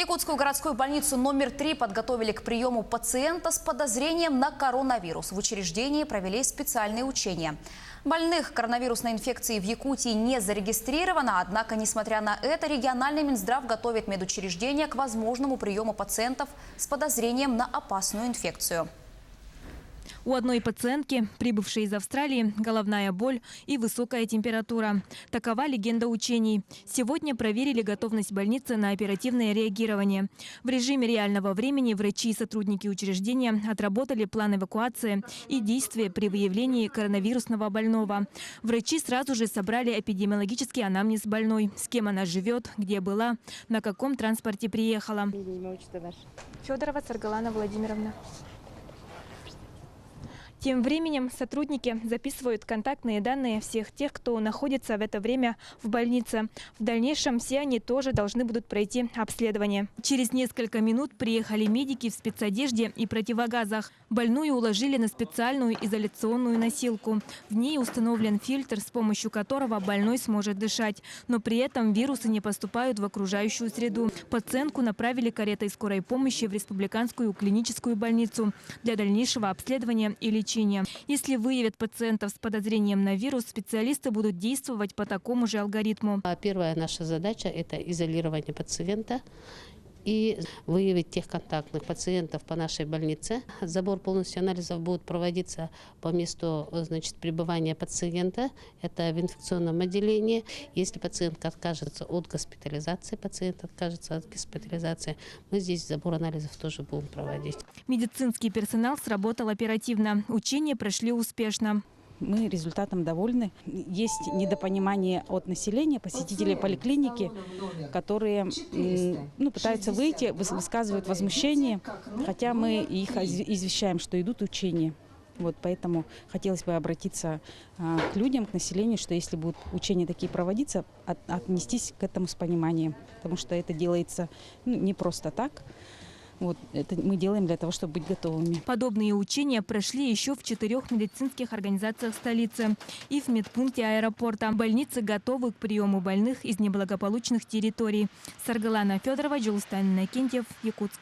Якутскую городскую больницу номер 3 подготовили к приему пациента с подозрением на коронавирус. В учреждении провели специальные учения. Больных коронавирусной инфекцией в Якутии не зарегистрировано, однако, несмотря на это, региональный Минздрав готовит медучреждения к возможному приему пациентов с подозрением на опасную инфекцию. У одной пациентки, прибывшей из Австралии, головная боль и высокая температура. Такова легенда учений. Сегодня проверили готовность больницы на оперативное реагирование. В режиме реального времени врачи и сотрудники учреждения отработали план эвакуации и действия при выявлении коронавирусного больного. Врачи сразу же собрали эпидемиологический анамнез больной, с кем она живет, где была, на каком транспорте приехала. Федорова Саргалана Владимировна. Тем временем сотрудники записывают контактные данные всех тех, кто находится в это время в больнице. В дальнейшем все они тоже должны будут пройти обследование. Через несколько минут приехали медики в спецодежде и противогазах. Больную уложили на специальную изоляционную носилку. В ней установлен фильтр, с помощью которого больной сможет дышать. Но при этом вирусы не поступают в окружающую среду. Пациентку направили каретой скорой помощи в республиканскую клиническую больницу для дальнейшего обследования и лечения. Если выявят пациентов с подозрением на вирус, специалисты будут действовать по такому же алгоритму. Первая наша задача – это изолирование пациента и выявить тех контактных пациентов по нашей больнице. Забор полностью анализов будет проводиться по месту пребывания пациента. Это в инфекционном отделении. Если пациентка откажется от госпитализации, мы здесь забор анализов тоже будем проводить. Медицинский персонал сработал оперативно. Учения прошли успешно. Мы результатом довольны. Есть недопонимание от населения, посетителей поликлиники, которые пытаются выйти, высказывают возмущение, хотя мы их извещаем, что идут учения. Поэтому хотелось бы обратиться к людям, к населению, что если будут учения такие проводиться, отнестись к этому с пониманием, потому что это делается не просто так. Это мы делаем для того, чтобы быть готовыми. Подобные учения прошли еще в 4 медицинских организациях столицы и в медпункте аэропорта. Больницы готовы к приему больных из неблагополучных территорий. Саргалана Федорова, Джилстайн Иннокентьев, Якутск.